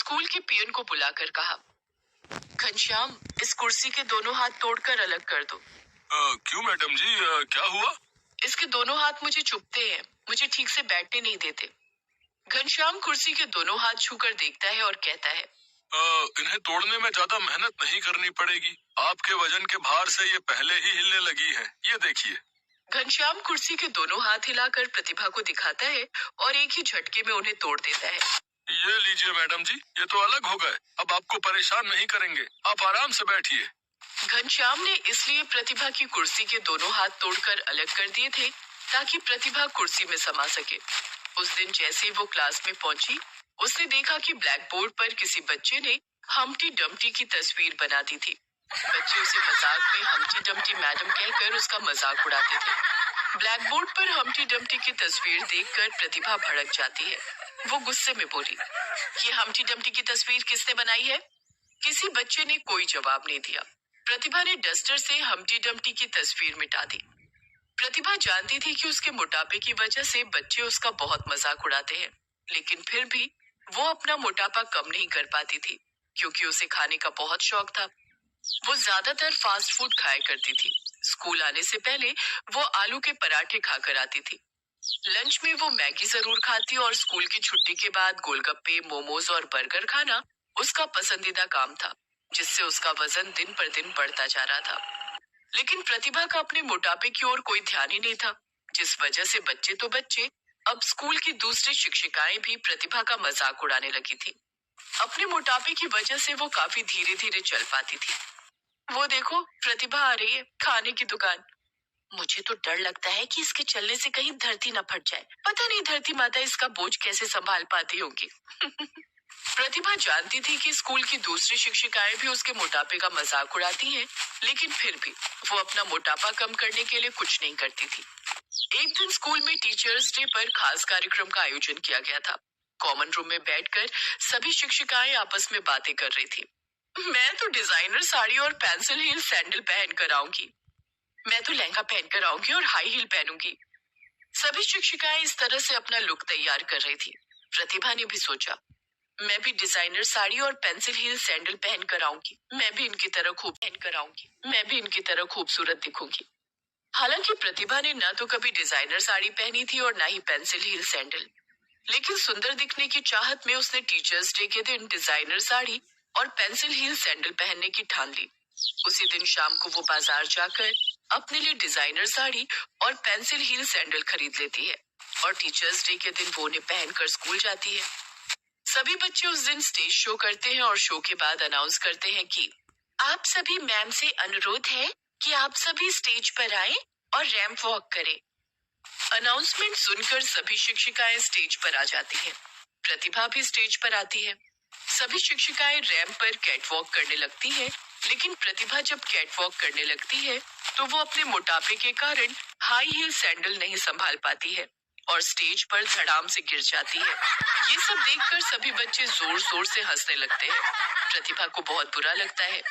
School के पियन को बुलाकर कहा, घनश्याम, इस कुर्सी के दोनों हाथ तोड़कर अलग कर दो। क्यों मैडम जी, क्या हुआ? इसके दोनों हाथ मुझे चुभते हैं, मुझे ठीक से बैठने नहीं देते। घनश्याम कुर्सी के दोनों हाथ छूकर देखता है और कहता है, इन्हें तोड़ने में ज्यादा मेहनत नहीं करनी पड़ेगी। आपके वजन के भार से ये पहले ही हिलने लगी है, ये देखिए। घनश्याम कुर्सी के दोनों हाथ हिलाकर प्रतिभा को दिखाता है और एक ही झटके में उन्हें तोड़ देता है। ये लीजिए मैडम जी, ये तो अलग हो गए। अब आपको परेशान नहीं करेंगे, आप आराम से बैठिए। घनश्याम ने इसलिए प्रतिभा की कुर्सी के दोनों हाथ तोड़कर अलग कर दिए थे ताकि प्रतिभा कुर्सी में समा सके। उस दिन जैसे ही वो क्लास में पहुंची, उसने देखा कि ब्लैक बोर्ड पर किसी बच्चे ने हम्टी डम्टी की तस्वीर बना दी थी। बच्चे उसे मजाक में हम्टी डम्टी मैडम कहकर उसका मजाक उड़ाते थे। ब्लैक बोर्ड पर हम्टी डम्टी की तस्वीर देखकर प्रतिभा भड़क जाती है। वो गुस्से में बोली, ये हम्टी डम्टी की तस्वीर किसने बनाई है? किसी बच्चे ने कोई जवाब नहीं दिया। प्रतिभा ने डस्टर से हम्टी डम्टी की तस्वीर मिटा दी। प्रतिभा जानती थी कि उसके मोटापे की वजह से बच्चे उसका बहुत मजाक उड़ाते हैं, लेकिन फिर भी वो अपना मोटापा कम नहीं कर पाती थी, क्योंकि उसे खाने का बहुत शौक था। वो ज्यादातर फास्ट फूड खाया करती थी। स्कूल आने से पहले वो आलू के पराठे खाकर आती थी। लंच में वो मैगी जरूर खाती और स्कूल की छुट्टी के बाद गोलगप्पे, मोमोज और बर्गर खाना उसका पसंदीदा काम था, जिससे उसका वजन दिन पर दिन बढ़ता जा रहा था। लेकिन प्रतिभा का अपने मोटापे की ओर कोई ध्यान ही नहीं था, जिस वजह से बच्चे तो बच्चे, अब स्कूल की दूसरी शिक्षिकाएं भी प्रतिभा का मजाक उड़ाने लगी थी। अपने मोटापे की वजह से वो काफी धीरे धीरे चल पाती थी। वो देखो, प्रतिभा आ रही है, खाने की दुकान। मुझे तो डर लगता है कि इसके चलने से कहीं धरती न फट जाए। पता नहीं धरती माता इसका बोझ कैसे संभाल पाती होगी। प्रतिभा जानती थी कि स्कूल की दूसरी शिक्षिकाएं भी उसके मोटापे का मजाक उड़ाती हैं, लेकिन फिर भी वो अपना मोटापा कम करने के लिए कुछ नहीं करती थी। एक दिन स्कूल में टीचर्स डे पर खास कार्यक्रम का आयोजन किया गया था। कॉमन रूम में बैठकर सभी शिक्षिकाएं आपस में बातें कर रही थी। मैं तो डिजाइनर साड़ी और पेंसिल हील सैंडल पहन कर आऊंगी। मैं तो लहंगा पहनकर आऊंगी और हाई हील पहनूंगी। सभी शिक्षिकाएं इस तरह से अपना लुक तैयार कर रही थी। प्रतिभा ने भी सोचा, मैं भी डिजाइनर साड़ी और पेंसिल हील सैंडल पहन कर आऊंगी। मैं भी इनकी तरह खूबसूरत दिखूंगी। हालांकि प्रतिभा ने ना तो कभी डिजाइनर साड़ी पहनी थी और ना ही पेंसिल हील सैंडल, लेकिन सुंदर दिखने की चाहत में उसने टीचर्स डे के दिन डिजाइनर साड़ी और पेंसिल हील सैंडल पहनने की ठान ली। उसी दिन शाम को वो बाजार जाकर अपने लिए डिजाइनर साड़ी और पेंसिल हील सैंडल खरीद लेती है और टीचर्स डे के दिन वो उन्हें पहनकर स्कूल जाती है। सभी बच्चे उस दिन स्टेज शो करते हैं और शो के बाद अनाउंस करते हैं कि आप सभी मैम से अनुरोध है कि आप सभी स्टेज पर आए और रैंप वॉक करें। अनाउंसमेंट सुनकर सभी शिक्षिकाएं स्टेज पर आ जाती हैं। प्रतिभा भी स्टेज पर आती है। सभी शिक्षिकाएं रैंप पर कैटवॉक करने लगती हैं, लेकिन प्रतिभा जब कैटवॉक करने लगती है तो वो अपने मोटापे के कारण हाई हील सैंडल नहीं संभाल पाती है और स्टेज पर धड़ाम से गिर जाती है। ये सब देखकर सभी बच्चे जोर जोर से हंसने लगते हैं। प्रतिभा को बहुत बुरा लगता है।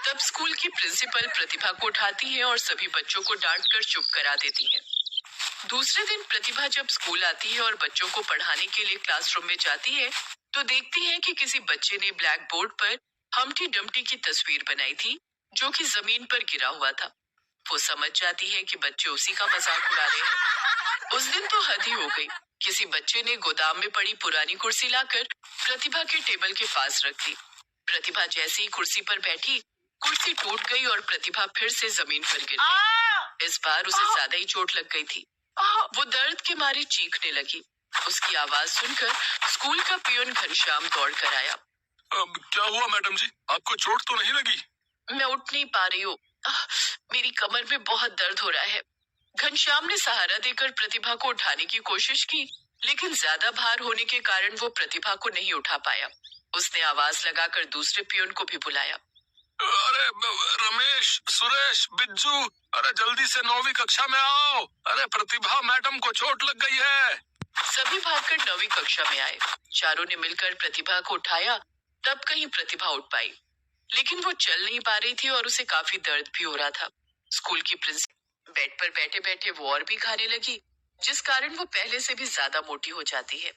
तब स्कूल की प्रिंसिपल प्रतिभा को उठाती है और सभी बच्चों को डांटकर चुप करा देती है। दूसरे दिन प्रतिभा जब स्कूल आती है और बच्चों को पढ़ाने के लिए क्लासरूम में जाती है तो देखती है कि किसी बच्चे ने ब्लैक बोर्ड पर हम्टी डम्टी की तस्वीर बनाई थी, जो कि जमीन पर गिरा हुआ था। वो समझ जाती है कि बच्चे उसी का मजाक उड़ा रहे हैं। उस दिन तो हद ही हो गई। किसी बच्चे ने गोदाम में पड़ी पुरानी कुर्सी लाकर प्रतिभा के टेबल के पास रख दी। प्रतिभा जैसे ही कुर्सी पर बैठी, कुर्सी टूट गई और प्रतिभा फिर से जमीन पर गिर गई। इस बार उसे ज्यादा ही चोट लग गई थी। वो दर्द के मारे चीखने लगी। उसकी आवाज सुनकर स्कूल का पियून घनश्याम दौड़ कर आया। क्या हुआ मैडम जी, आपको चोट तो नहीं लगी? मैं उठ नहीं पा रही हूँ, मेरी कमर में बहुत दर्द हो रहा है। घनश्याम ने सहारा देकर प्रतिभा को उठाने की कोशिश की, लेकिन ज्यादा भार होने के कारण वो प्रतिभा को नहीं उठा पाया। उसने आवाज लगाकर दूसरे पियून को भी बुलाया। अरे रमेश, सुरेश, बिज्जू, अरे जल्दी से 9वीं कक्षा में आओ। अरे प्रतिभा मैडम को चोट लग गई है। सभी भागकर 9वीं कक्षा में आए। चारों ने मिलकर प्रतिभा को उठाया, तब कहीं प्रतिभा उठ पाई, लेकिन वो चल नहीं पा रही थी और उसे काफी दर्द भी हो रहा था। स्कूल की प्रिंसिपल बेड पर बैठे बैठे वो और भी खाने लगी, जिस कारण वो पहले से भी ज्यादा मोटी हो जाती है।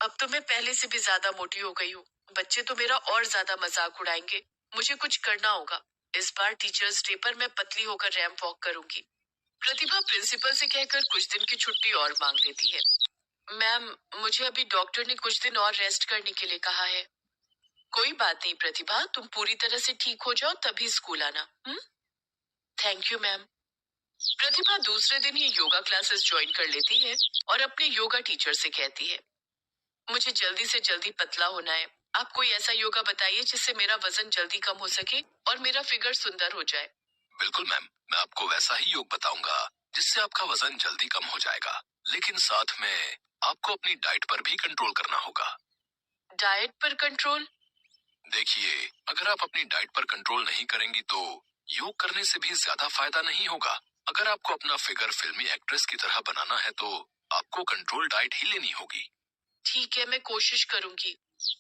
अब तो मैं पहले से भी ज्यादा मोटी हो गई हूँ, बच्चे तो मेरा और ज्यादा मजाक उड़ाएंगे। मुझे कुछ करना होगा। इस बार टीचर्स डे पर मैं पतली होकर रैंप वॉक करूंगी। प्रतिभा प्रिंसिपल से कहकर कुछ दिन की छुट्टी और मांग लेती है। मैम, मुझे अभी डॉक्टर ने कुछ दिन और रेस्ट करने के लिए कहा है। कोई बात नहीं प्रतिभा, तुम पूरी तरह से ठीक हो जाओ तभी स्कूल आना। Thank you ma'am. प्रतिभा दूसरे दिन ही योगा क्लासेस ज्वाइन कर लेती है और अपने योगा टीचर से कहती है, मुझे जल्दी से जल्दी पतला होना है। आप कोई ऐसा योगा बताइए जिससे मेरा वजन जल्दी कम हो सके और मेरा फिगर सुंदर हो जाए। बिल्कुल मैम, मैं आपको वैसा ही योग बताऊंगा जिससे आपका वजन जल्दी कम हो जाएगा, लेकिन साथ में आपको अपनी डाइट पर भी कंट्रोल करना होगा। डाइट पर कंट्रोल? देखिए, अगर आप अपनी डाइट पर कंट्रोल नहीं करेंगी तो योग करने से भी ज्यादा फायदा नहीं होगा। अगर आपको अपना फिगर फिल्मी एक्ट्रेस की तरह बनाना है तो आपको कंट्रोल डाइट ही लेनी होगी। ठीक है, मैं कोशिश करूंगी।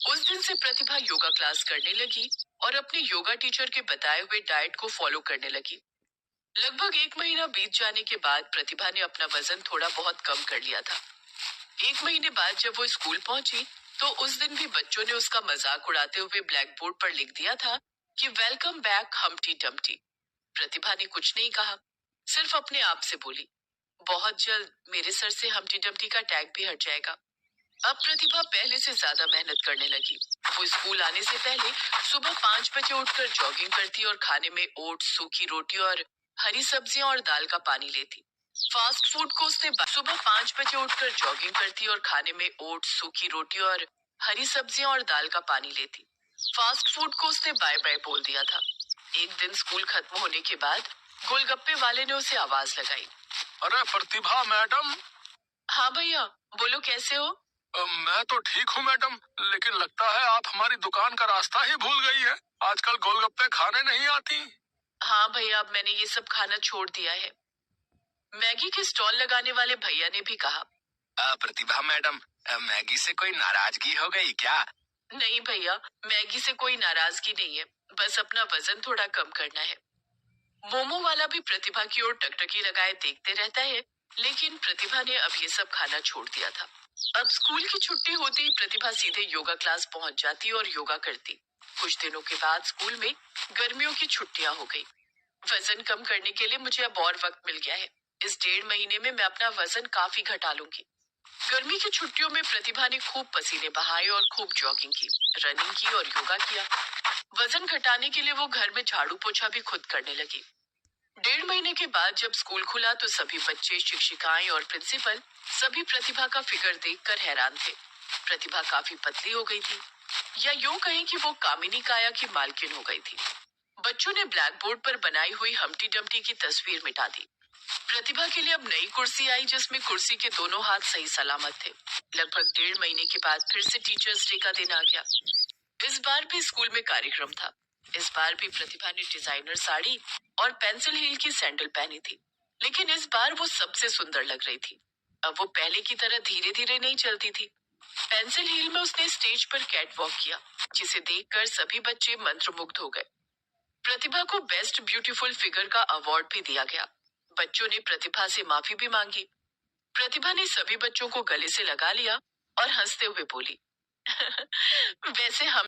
उस दिन से प्रतिभा योगा क्लास करने लगी और अपने योगा टीचर के बताए हुए डाइट को फॉलो करने लगी। लगभग 1 महीना बीत जाने के बाद प्रतिभा ने अपना वजन थोड़ा बहुत कम कर लिया था। 1 महीने बाद जब वो स्कूल पहुंची तो उस दिन भी बच्चों ने उसका मजाक उड़ाते हुए ब्लैक बोर्ड पर लिख दिया था कि वेलकम बैक हम्टी डम्टी। प्रतिभा ने कुछ नहीं कहा, सिर्फ अपने आप से बोली, बहुत जल्द मेरे सर से हम्टी डम्टी का टैग भी हट जाएगा। अब प्रतिभा पहले से ज्यादा मेहनत करने लगी। वो स्कूल आने से पहले सुबह 5 बजे उठकर जॉगिंग करती और खाने में ओट्स, सूखी रोटी और हरी सब्जियां और दाल का पानी लेती। फास्ट फूड को उसने सुबह 5 बजे उठकर जॉगिंग करती और खाने में ओट्स, सूखी रोटी और हरी सब्जियां और दाल का पानी लेती। फास्ट फूड को उसने बाय बाय बोल दिया था। एक दिन स्कूल खत्म होने के बाद गोलगप्पे वाले ने उसे आवाज लगाई। अरे प्रतिभा मैडम। हाँ भैया, बोलो कैसे हो? मैं तो ठीक हूँ मैडम, लेकिन लगता है आप हमारी दुकान का रास्ता ही भूल गई है। आजकल गोलगप्पे खाने नहीं आती। हाँ भैया, अब मैंने ये सब खाना छोड़ दिया है। मैगी के स्टॉल लगाने वाले भैया ने भी कहा। प्रतिभा मैडम, मैगी से कोई नाराजगी हो गई क्या? नहीं भैया, मैगी से कोई नाराजगी नहीं है, बस अपना वजन थोड़ा कम करना है। मोमो वाला भी प्रतिभा की ओर टकटकी लगाए देखते रहता है, लेकिन प्रतिभा ने अब ये सब खाना छोड़ दिया था। अब स्कूल की छुट्टी होते ही प्रतिभा सीधे योगा क्लास पहुंच जाती और योगा करती। कुछ दिनों के बाद स्कूल में गर्मियों की छुट्टियां हो गई। वजन कम करने के लिए मुझे अब और वक्त मिल गया है। इस 1.5 महीने में मैं अपना वजन काफी घटा लूंगी। गर्मी की छुट्टियों में प्रतिभा ने खूब पसीने बहाए और खूब जॉगिंग की, रनिंग की और योगा किया। वजन घटाने के लिए वो घर में झाड़ू पोछा भी खुद करने लगी। 1.5 महीने के बाद जब स्कूल खुला तो सभी बच्चे, शिक्षिकाएं और प्रिंसिपल सभी प्रतिभा का फिगर देखकर हैरान थे। प्रतिभा काफी पतली हो गई थी, या यूं कहें कि वो कामिनी काया की मालकिन हो गई थी। बच्चों ने ब्लैक बोर्ड पर बनाई हुई हम्टी डम्टी की तस्वीर मिटा दी। प्रतिभा के लिए अब नई कुर्सी आई जिसमें कुर्सी के दोनों हाथ सही सलामत थे। लगभग 1.5 महीने के बाद फिर से टीचर्स डे का दिन आ गया। इस बार भी स्कूल में कार्यक्रम था। इस बार भी प्रतिभा ने डिजाइनर साड़ी और पेंसिल हील की सैंडल पहनी थी, लेकिन इस बार वो सबसे सुंदर लग रही थी। अब वो पहले की तरह धीरे धीरे नहीं चलती थी। पेंसिल हील में उसने स्टेज पर कैट वॉक किया, जिसे देखकर सभी बच्चे मंत्रमुग्ध हो गए। प्रतिभा को बेस्ट ब्यूटीफुल फिगर का अवार्ड भी दिया गया। बच्चों ने प्रतिभा से माफी भी मांगी। प्रतिभा ने सभी बच्चों को गले से लगा लिया और हंसते हुए बोली, वैसे हम